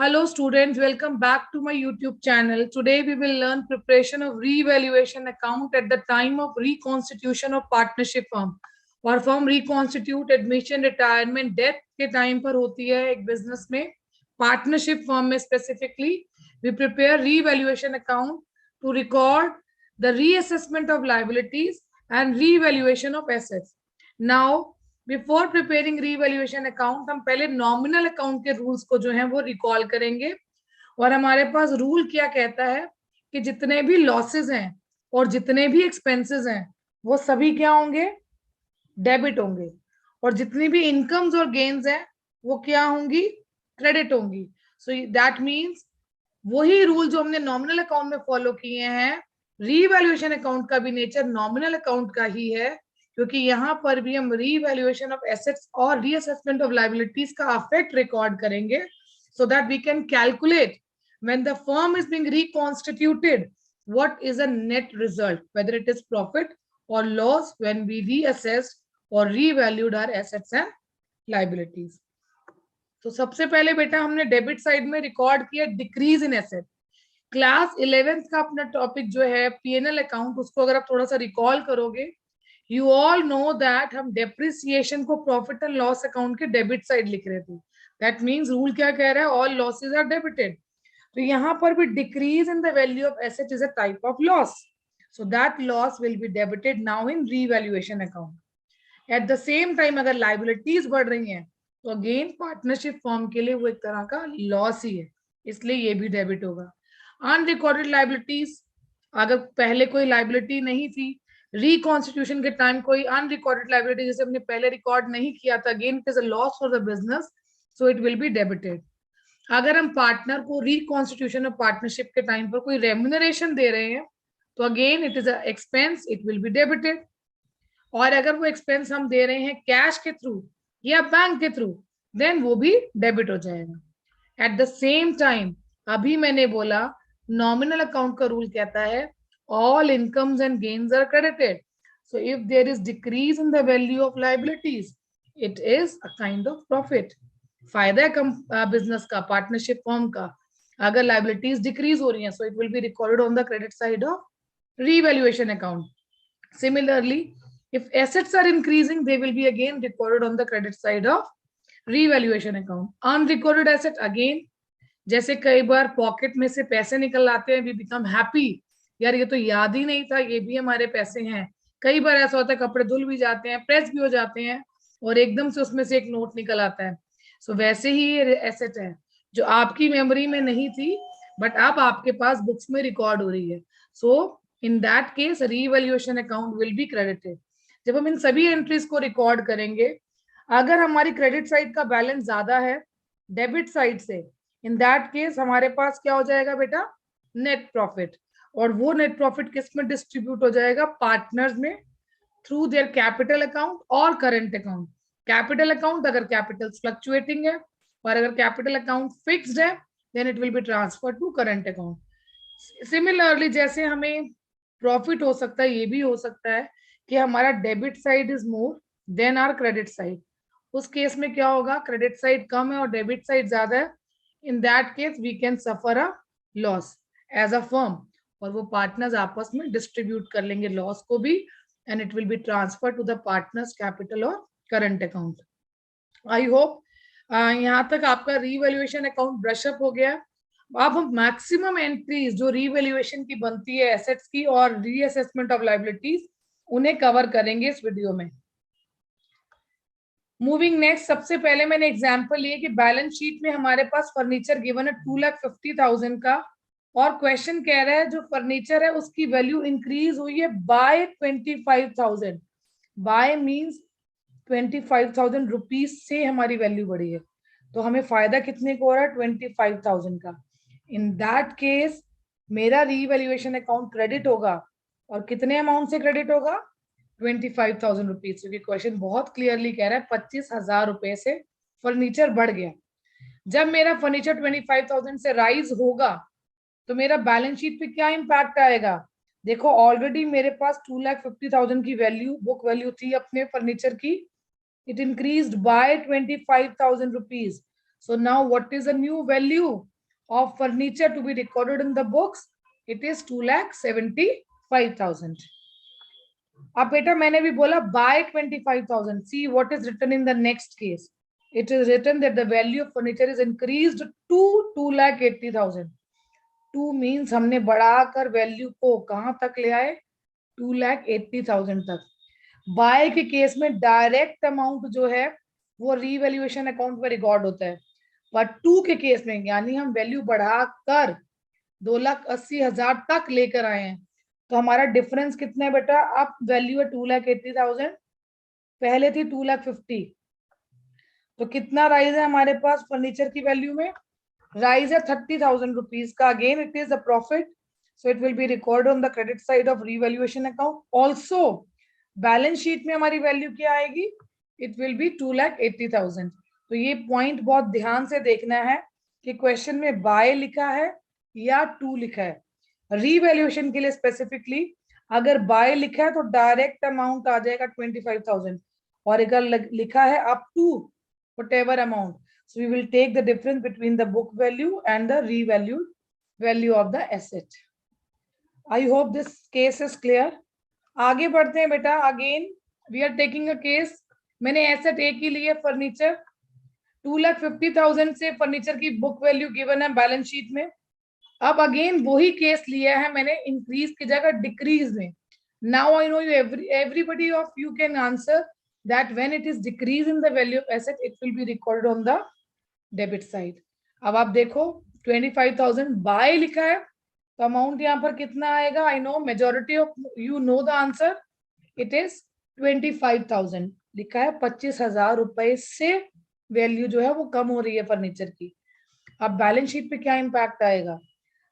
Hello students, welcome back to my YouTube channel. Today we will learn preparation of revaluation account at the time of reconstitution of partnership firm. और firm reconstitute admission retirement death के time पर होती है एक business में, partnership firm में specifically we prepare revaluation account to record the reassessment of liabilities and revaluation of assets. Now before preparing revaluation account हम पहले नॉमिनल अकाउंट के रूल्स को जो है वो रिकॉल करेंगे. और हमारे पास रूल क्या कहता है कि जितने भी लॉसेस हैं और जितने भी एक्सपेंसेस हैं वो सभी क्या होंगे, डेबिट होंगे. और जितनी भी इनकम्स और गेन्स हैं वो क्या होंगी, क्रेडिट होंगी. सो दैट मींस वही रूल जो हमने नॉमिनल अकाउंट में फॉलो किए हैं, रीवैल्यूएशन अकाउंट का भी नेचर नॉमिनल अकाउंट का ही है, क्योंकि यहाँ पर भी हम रीवैल्यूएशन ऑफ एसेट्स और रीअसेसमेंट ऑफ लायबिलिटीज का अफेक्ट रिकॉर्ड करेंगे, so that we can calculate when the firm is being reconstituted what is a net result, whether it is profit or loss when we reassessed or revalued our assets and liabilities. तो सबसे पहले बेटा हमने debit side में record किया decrease in asset. Class 11th का अपना topic जो है पीएनएल अकाउंट, उसको अगर आप थोड़ा सा रिकॉल करोगे, यू ऑल नो दैट हम डेप्रिसिएशन को प्रॉफिट एंड लॉस अकाउंट के डेबिट साइड लिख रहे थे. दैट मींस रूल क्या कह रहा है, ऑल लॉसेस आर डेबिटेड. तो यहाँ पर भी decrease in the value of asset is a type of loss, so that loss will be debited now in revaluation account. At the same time अगर liabilities बढ़ रही हैं तो अगेन पार्टनरशिप फॉर्म के लिए वो एक तरह का लॉस ही है, इसलिए ये भी डेबिट होगा. अनरिकॉर्डेड लायबिलिटीज, अगर पहले कोई लायबिलिटी नहीं थी, रिकॉन्स्टिट्यूशन के टाइम कोई अनरिकॉर्डेड लायबिलिटी जैसे हमने पहले रिकॉर्ड नहीं किया था, again it is a loss for the business, so it will be debited. अगर हम पार्टनर को रिकॉन्स्टिट्यूशन ऑफ पार्टनरशिप के टाइम पर कोई रेम्यूनरेशन दे रहे हैं तो again it is a expense, it will be debited. और अगर वो एक्सपेंस हम दे रहे हैं कैश के थ्रू या बैंक के थ्रू, देन वो भी डेबिट हो जाएगा. एट द सेम टाइम अभी मैंने बोला नॉमिनल अकाउंट का रूल कहता है all incomes and gains are credited. So if there is decrease in the value of liabilities, it is a kind of profit. फायदा है बिजनेस का, पार्टनरशिप फॉर्म का, अगर लाइबिलिटीज डिक्रीज हो रही हैं, so it will be recorded on the credit side of revaluation account. Similarly, if assets are increasing, they will be again recorded on the credit side of revaluation account. Unrecorded asset again, जैसे कई बार pocket में से पैसे निकल आते हैं, we become happy, यार ये तो याद ही नहीं था, ये भी हमारे पैसे हैं. कई बार ऐसा होता है कपड़े धुल भी जाते हैं, प्रेस भी हो जाते हैं और एकदम से उसमें से एक नोट निकल आता है. सो वैसे ही ये एसेट है जो आपकी मेमोरी में नहीं थी बट अब आपके पास बुक्स में रिकॉर्ड हो रही है. So in that case revaluation account will be credited. जब हम इन सभी एंट्रीज को रिकॉर्ड करेंगे, अगर हमारी क्रेडिट साइड का बैलेंस ज्यादा है डेबिट साइड से, इन दैट केस हमारे पास क्या हो जाएगा बेटा, नेट प्रॉफिट. और वो नेट प्रॉफिट किस में डिस्ट्रीब्यूट हो जाएगा, पार्टनर्स में, थ्रू देयर कैपिटल अकाउंट और करंट अकाउंट. कैपिटल अकाउंट अगर कैपिटल फ्लक्चुएटिंग है और अगर कैपिटल अकाउंट फिक्स्ड है, then it will be transfer to current account. Similarly जैसे हमें प्रॉफिट हो सकता है, ये भी हो सकता है कि हमारा debit side is more than our credit side. उस केस में क्या होगा, क्रेडिट साइड कम है और डेबिट साइड ज्यादा है. In that case we can suffer a loss as a firm, और वो पार्टनर्स आपस में डिस्ट्रीब्यूट कर लेंगे लॉस को भी, and it will be transfer to the partners capital और करंट अकाउंट. आई होप यहाँ तक आपका रीवैल्यूएशन अकाउंट ब्रशअप हो गया. अब हम मैक्सिमम एंट्रीज जो रीवैल्यूएशन की बनती है एसेट्स की और रीअसेसमेंट ऑफ लायबिलिटीज, उन्हें कवर करेंगे इस वीडियो में. मूविंग नेक्स्ट, सबसे पहले मैंने एग्जांपल लिए कि बैलेंस शीट में हमारे पास फर्नीचर गिवन है 2,50,000 का, और क्वेश्चन कह रहा है जो फर्नीचर है उसकी वैल्यू इंक्रीज हुई है बाय 25,000. बाय मींस 25,000 रुपीज से हमारी वैल्यू बढ़ी है, तो हमें फायदा कितने को हो रहा है, 25,000 का. इन दैट केस मेरा रीवैल्यूएशन अकाउंट क्रेडिट होगा, और कितने अमाउंट से क्रेडिट होगा, 25,000 रुपीज, क्योंकि क्वेश्चन बहुत क्लियरली कह रहा है 25,000 रुपए से फर्नीचर बढ़ गया. जब मेरा फर्नीचर 25,000 से राइज होगा तो मेरा बैलेंस शीट पे क्या इंपैक्ट आएगा. देखो ऑलरेडी मेरे पास 2,50,000 की वैल्यू, बुक वैल्यू थी अपने फर्नीचर की, it increased by 25,000 rupees. So now what is the new value, of furniture to be recorded in the books, it is 2,75,000. अब बेटा मैंने भी बोला by 25,000. See what is written in the next case. It is written that the value of furniture is increased to 2,80,000. 2 means हमने बढ़ाकर value को कहां तक ले आए, 2,80,000 तक. बाय के केस में डायरेक्ट अमाउंट जो है वो रीवैल्यूएशन अकाउंट में रिकॉर्ड होता है, पर 2 के केस में यानी हम वैल्यू बढ़ाकर 2,80,000 तक लेकर आए हैं, तो हमारा डिफरेंस कितना है बेटा, अब वैल्यू है 2,80,000, पहले थी 2,50,000, तो कितना राइज है हमारे पास फर्नीचर की वैल्यू में, राइज है 30,000 रुपीज का. Again it is a profit, so it will B record on the credit side of revaluation account. Also balance sheet में हमारी वैल्यू क्या आएगी, इट विल बी 2,80,000. तो ये पॉइंट बहुत ध्यान से देखना है कि क्वेश्चन में बाय लिखा है या 2 लिखा है. रीवैल्यूएशन के लिए स्पेसिफिकली अगर बाय लिखा है तो डायरेक्ट अमाउंट आ जाएगा 25,000, और अगर लिखा है up to whatever amount, so we will take the difference between the book value and the revalued value of the asset. I hope this case is clear. आगे बढ़ते हैं बेटा. Again we are taking a case. मैंने asset A की लिए furniture, 2,50,000 से furniture की book value given है बैलेंस शीट में. अब अगेन वही केस लिया है मैंने इंक्रीज की जगह डिक्रीज में. Now I know you everybody of you can answer that when it is decrease in the value of asset, it will be recorded on the debit side. अब आप देखो 25,000 बाय लिखा है, तो अमाउंट यहाँ पर कितना आएगा, I know majority of you know the answer, it is 25,000 लिखा है. 25,000 रुपए से वैल्यू जो है वो कम हो रही है फर्नीचर की. अब बैलेंस शीट पे क्या इम्पैक्ट आएगा,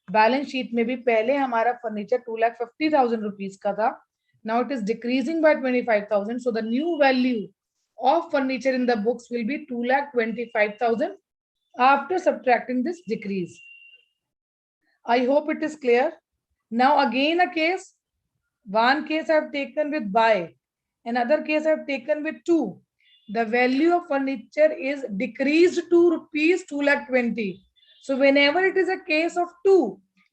बैलेंस शीट में भी पहले हमारा फर्नीचर 2,50,000 रुपीज का था. Now it is decreasing by 25,000. So the new value of furniture in the books will be 2,25,000 after subtracting this decrease. I hope it is clear. Now again a case. One case I have taken with buy. Another case I have taken with 2. The value of furniture is decreased to rupees 2,20,000. So whenever it is a case of 2,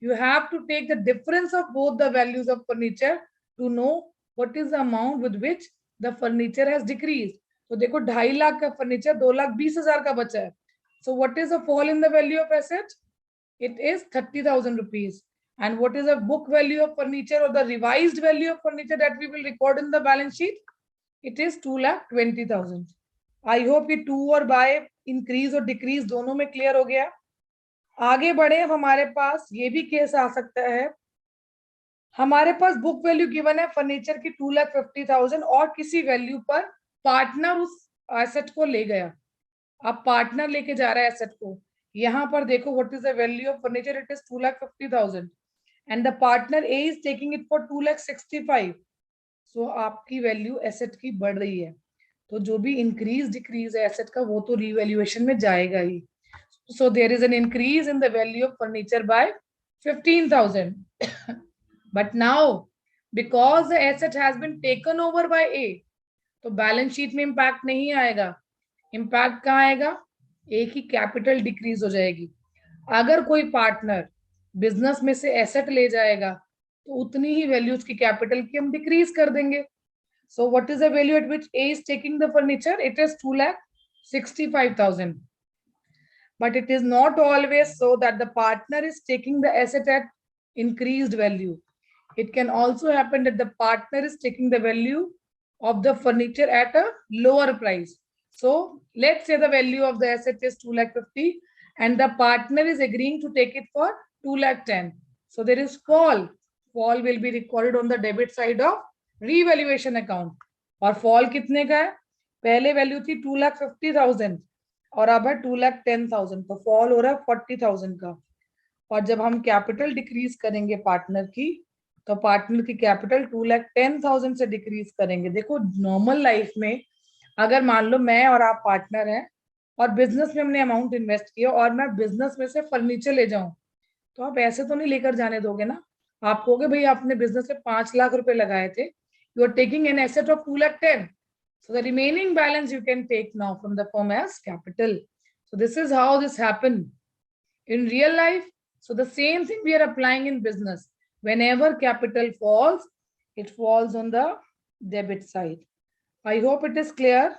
you have to take the difference of both the values of furniture to know what is the amount with which the furniture has decreased. तो देखो 2.5 लाख का furniture 2,20,000 का बचा है. So what is the fall in the value of asset? It is 30,000 rupees. And what is the book value of furniture or the revised value of furniture that we will record in the balance sheet? It is 2,20,000. I hope ये 2 और by increase और decrease दोनों में clear हो गया. आगे बढ़े. हमारे पास ये भी केस आ सकता है, हमारे पास बुक वैल्यू गिवन है फर्नीचर की 2,50,000 और किसी वैल्यू पर पार्टनर उस एसेट को ले गया. अब पार्टनर लेके जा रहा है एसेट को. यहाँ पर देखो what is the value of furniture, it is 2,50,000 and the partner A is taking it for 2,65,000. सो आपकी वैल्यू एसेट की बढ़ रही है, तो जो भी इंक्रीज डिक्रीज है एसेट का वो तो रीवैल्यूएशन में जाएगा ही. So there is an increase in the value of furniture by 15,000. But now, because the asset has been taken over by A, तो बैलेंस शीट में इम्पैक्ट नहीं आएगा. इम्पैक्ट कहाँ आएगा, ए की कैपिटल डिक्रीज हो जाएगी. अगर कोई पार्टनर बिजनेस में से एसेट ले जाएगा तो उतनी ही वैल्यू उसकी कैपिटल की हम डिक्रीज कर देंगे. So what is the value at which A is taking the furniture, it is 2,65,000. But it is not always so that the partner is taking the asset at increased value. It can also happen that the partner is taking the value of the furniture at a lower price. So let's say the value of the asset is 2,50,000 and the partner is agreeing to take it for 2,10,000. So there is fall. Fall will be recorded on the debit side of revaluation account. और fall कितने का है, पहले value थी 2,50,000 और अब है 2,10,000, तो फॉल हो रहा है 40,000 का. और जब हम कैपिटल डिक्रीज करेंगे पार्टनर की, तो पार्टनर की कैपिटल 2,10,000 से डिक्रीज करेंगे. देखो नॉर्मल लाइफ में अगर मान लो मैं और आप पार्टनर हैं और बिजनेस में हमने अमाउंट इन्वेस्ट किया और मैं बिजनेस में से फर्नीचर ले जाऊं, तो आप ऐसे तो नहीं लेकर जाने दोगे ना. आप कहोगे भाई आपने बिजनेस में 5 लाख रुपए लगाए थे, you are taking an asset of 2,10,000. So the remaining balance you can take now from the firm as capital. So this is how this happened. in real life. So the same thing we are applying in business. Whenever capital falls, it falls on the debit side. I hope it is clear.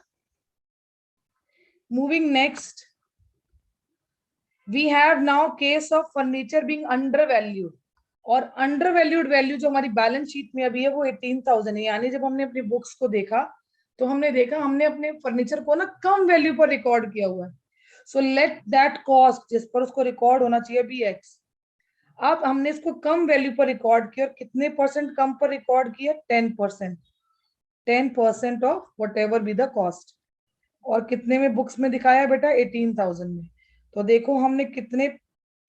Moving next, we have now case of furniture being undervalued. और undervalued value जो हमारी balance sheet में अभी है वो 18,000 है। यानी जब हमने अपनी बुक्स को देखा तो हमने देखा हमने अपने फर्नीचर को ना कम वैल्यू पर रिकॉर्ड किया हुआ है। सो लेट दैट कॉस्ट जिस पर उसको रिकॉर्ड होना चाहिए बी एक्स। अब हमने इसको कम वैल्यू पर रिकॉर्ड किया और कितने परसेंट कम पर रिकॉर्ड किया? 10%। 10% of what ever be the cost. और कितने में बुक्स में दिखाया बेटा? 18,000 में। तो देखो हमने कितने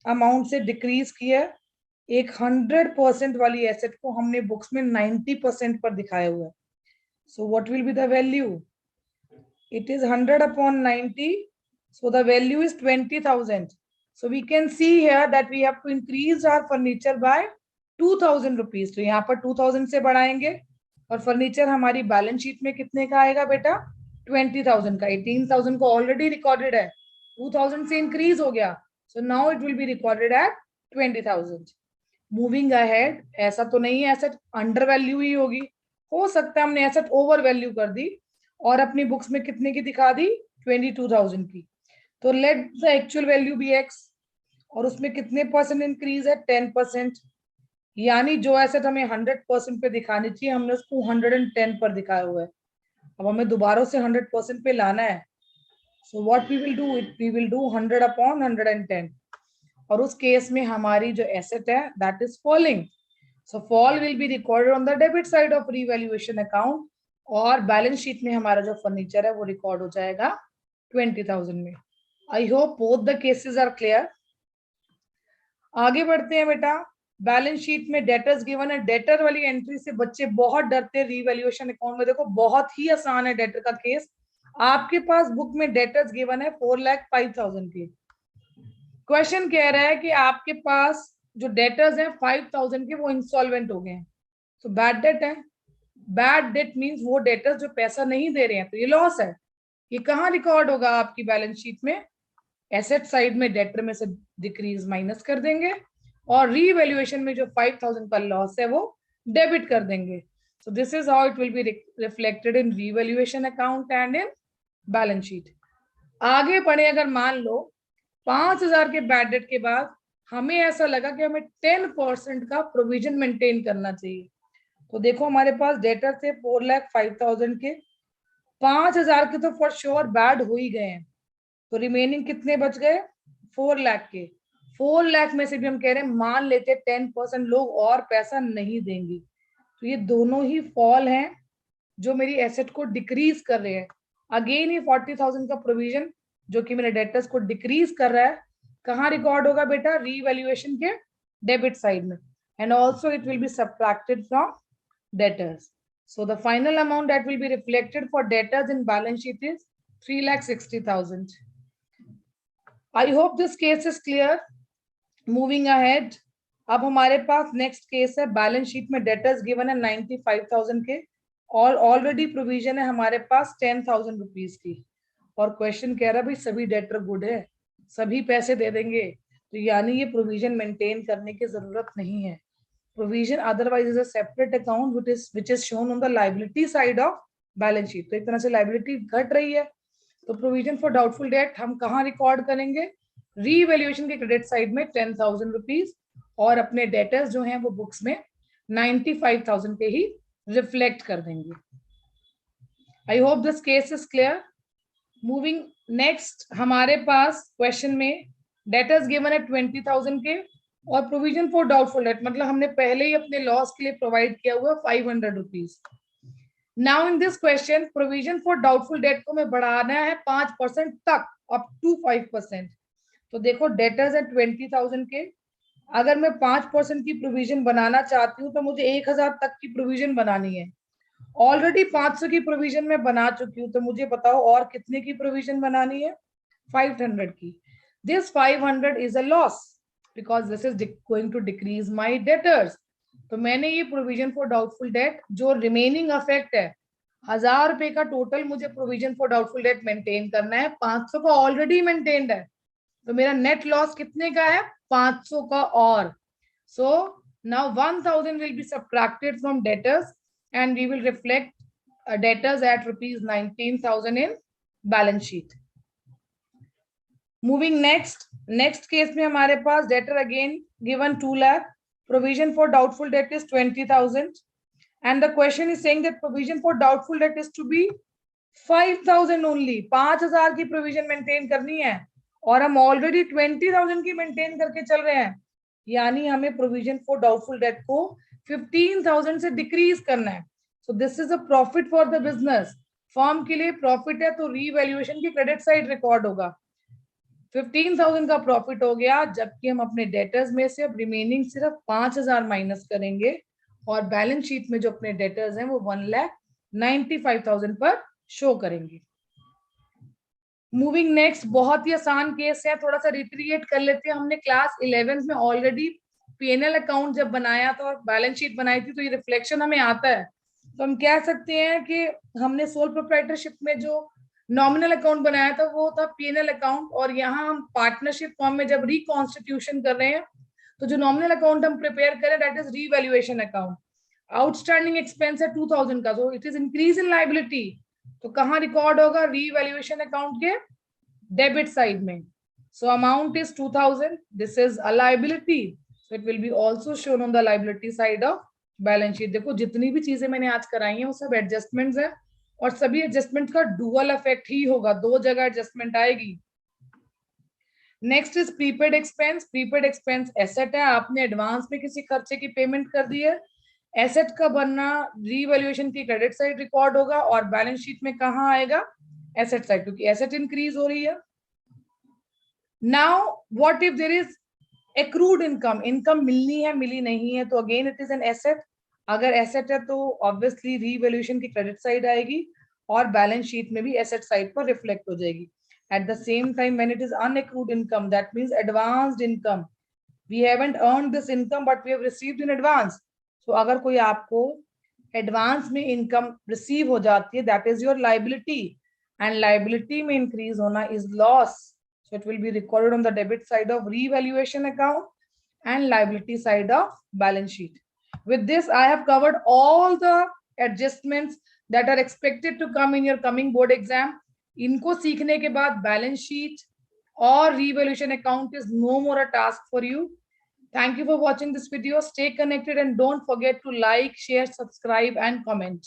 अमाउंट से डिक्रीज किया है। एक 100% वाली एसेट को हमने बुक्स में 90% पर दिखाया हुआ है। So what will be the value? It is 100 upon 90, so the value is 20,000. So we can see here that we have to increase our furniture by 2,000 rupees. तो यहाँ पर 2,000 से बढ़ाएंगे और फर्नीचर हमारी बैलेंस शीट में कितने का आएगा बेटा? 20,000 का। 18,000 को ऑलरेडी रिकॉर्डेड है, 2,000 से इंक्रीज हो गया, so now it will be recorded at 20,000। Moving ahead, ऐसा तो नहीं है एसेट अंडर वैल्यू ही होगी, हो सकता है हमने एसेट ओवर वैल्यू कर दी और अपनी बुक्स में कितने की दिखा दी? 22,000 की। तो let the actual value be X और उसमें कितने परसेंट इंक्रीज है? 10%। यानी जो एसेट हमें 100% पे दिखानी चाहिए हमने उसको 110 पर दिखाया हुआ है। अब हमें दोबारा से 100% पे लाना है। So what we will do? We will do 100 upon 110। और उस केस में हमारी जो एसेट है that is falling, so fall will be recorded on the debit side of revaluation account और बैलेंस शीट में हमारा जो फर्नीचर है वो रिकॉर्ड हो जाएगा 20,000 में। I hope both the cases are clear. आगे बढ़ते हैं बेटा। बैलेंस शीट में डेटर्स गिवन है। डेटर वाली एंट्री से बच्चे बहुत डरते हैं रीवैल्यूएशन अकाउंट में। देखो बहुत ही आसान है डेटर का केस। आपके पास बुक में डेटर्स गिवन है 4,05,000 के। क्वेश्चन कह रहा है कि आपके पास जो डेटर्स हैं 5,000 के वो इंसॉल्वेंट हो गए हैं, तो बैड डेट है। बैड डेट मींस वो डेटर्स जो पैसा नहीं दे रहे हैं, तो ये लॉस है। ये कहाँ रिकॉर्ड होगा? आपकी बैलेंस शीट में एसेट साइड में डेटर में से डिक्रीज माइनस कर देंगे और रीवैल्यूएशन में जो 5,000 का लॉस है वो डेबिट कर देंगे। So this is how it will be reflected in revaluation account and in balance sheet. आगे बढ़े, अगर मान लो 5,000 के बैड डेट के बाद हमें ऐसा लगा कि हमें 10% का प्रोविजन मेंटेन करना चाहिए, तो देखो हमारे पास डेटर थे 4,05,000 के, 5,000 के तो फॉर श्योर बैड हो ही गए हैं, तो रिमेनिंग कितने बच गए? 4 लाख के। 4 लाख में से भी हम कह रहे हैं मान लेते 10% लोग और पैसा नहीं देंगे, तो ये दोनों ही फॉल हैं जो मेरी एसेट को डिक्रीज कर रहे हैं। अगेन ये 40,000 का प्रोविजन जो कि मेरे डेटर्स को डिक्रीज कर रहा है, कहाँ रिकॉर्ड होगा बेटा? रीवैल्यूएशन के डेबिट साइड में, and also it will be subtracted from debtors. So the final amount that will be reflected for debtors in balance sheet is 3,60,000. I hope this case is clear. Moving ahead, अब हमारे पास next case है। Balance sheet में debtors given है 95,000 के और already provision है हमारे पास 10,000 rupees की, और क्वेश्चन कह रहा है भाई सभी डेटर गुड है, सभी पैसे दे देंगे, तो यानी ये प्रोविजन मेंटेन करने की जरूरत नहीं है। Provision otherwise is a separate account which is shown on the liability side of balance sheet. तो एक तरह से liability घट रही है, तो provision for doubtful debt हम कहाँ रिकॉर्ड करेंगे? रीवैल्यूएशन के क्रेडिट साइड में 10,000 रुपीज, और अपने डेटर्स जो हैं वो बुक्स में 95,000 के ही रिफ्लेक्ट कर देंगे। I hope this case is clear. Moving next, हमारे पास क्वेश्चन में डेटर्स गिवन है 20,000 के और प्रोविजन फॉर डाउटफुल डेट, मतलब हमने पहले ही अपने लॉस के लिए प्रोवाइड किया हुआ 500 rupees. Now in this question provision for doubtful debt को मैं बढ़ाना है 5% तक, अप टू 5%। तो देखो डेटर्स है 20,000 के, अगर मैं 5% की प्रोविजन बनाना चाहती हूँ तो मुझे 1,000 तक की प्रोविजन बनानी है। ऑलरेडी 500 की प्रोविजन में बना चुकी हूँ, तो मुझे बताओ और कितने की प्रोविजन बनानी है? 500 की। This 500 is a loss because this is going to decrease my debtors. तो मैंने ये प्रोविजन फॉर डाउटफुल डेट जो रिमेनिंग अफेक्ट है 1,000 रुपए का टोटल मुझे provision for doubtful debt maintain करना है, 500 का ऑलरेडी मेंटेन्ड है, तो मेरा नेट लॉस कितने का है? 500 का और. So now 1000 will be subtracted from debtors and we will reflect debtors at rupees 19,000 in balance sheet. Moving next case में हमारे पास debtor again given 2 lakh, provision for doubtful debt is 20,000 and the question is saying that provision for doubtful debt is to be 5,000 only. 5,000 की provision maintain करनी है और हम already 20,000 की maintain करके चल रहे हैं, यानी हमें provision for doubtful debt को 15,000 से decrease करना है. So this is a profit for the business. Firm के लिए प्रॉफिट है तो रीवैल्यूएशन की क्रेडिट साइड रिकॉर्ड होगा. 15,000 का प्रॉफिट हो गया, जबकि हम अपने डेटर्स में से अब रिमेनिंग सिर्फ 5,000 माइनस करेंगे और बैलेंस शीट में जो अपने डेटर्स हैं वो 1,95,000 पर शो करेंगे. मूविंग नेक्स्ट, बहुत ही आसान केस है, थोड़ा सा रिट्रीएट कर लेते हैं. हमने क्लास 11 में ऑलरेडी पीएनएल अकाउंट जब बनाया था और बैलेंस शीट बनाई थी तो ये रिफ्लेक्शन हमें आता है. तो हम कह सकते हैं कि हमने सोल प्रोप्राइटरशिप में जो नॉमिनल अकाउंट बनाया था वो था पीएनएल अकाउंट, और यहाँ हम पार्टनरशिप फॉर्म में जब रिकॉन्स्टिट्यूशन कर रहे हैं तो जो नॉमिनल अकाउंट हम प्रिपेयर करें that is revaluation account. Outstanding expense है 2,000 का, तो it is increase in liability. तो कहाँ रिकॉर्ड होगा? रीवैल्यूएशन अकाउंट के डेबिट साइड में. So amount is 2,000, this is a liability, so it will be also shown on the liability side of balance sheet. देखो जितनी भी चीजें मैंने आज कराई हैं वो सब एडजस्टमेंट्स है और सभी एडजस्टमेंट का डुअल इफेक्ट ही होगा, दो जगह एडजस्टमेंट आएगी. Next is prepaid expense. Prepaid expense asset है, आपने एडवांस में किसी खर्चे की पेमेंट कर दी है. एसेट का बनना रीवैल्यूएशन की क्रेडिट साइड रिकॉर्ड होगा और बैलेंस शीट में कहाँ आएगा? एसेट साइड, क्योंकि एसेट इंक्रीज हो रही है. Now what if there is accrued income? Income मिलनी है, मिली नहीं है, तो again it is an asset. अगर एसेट है तो ऑब्वियसली रीवैल्यूएशन की क्रेडिट साइड आएगी और बैलेंस शीट में भी एसेट साइड पर रिफ्लेक्ट हो जाएगी. At the same time, when it is unaccrued income, that means advanced income. We haven't earned this income, but we have received in advance. So, अगर कोई आपको advance में income receive हो जाती है, that is your liability, and liability में increase होना is loss. So, it will be recorded on the debit side of revaluation account and liability side of balance sheet. With this, I have covered all the adjustments that are expected to come in your coming board exam. इनको सीखने के बाद balance sheet और revaluation account is no more a task for you. Thank you for watching this video. Stay connected and don't forget to like, share, subscribe and comment.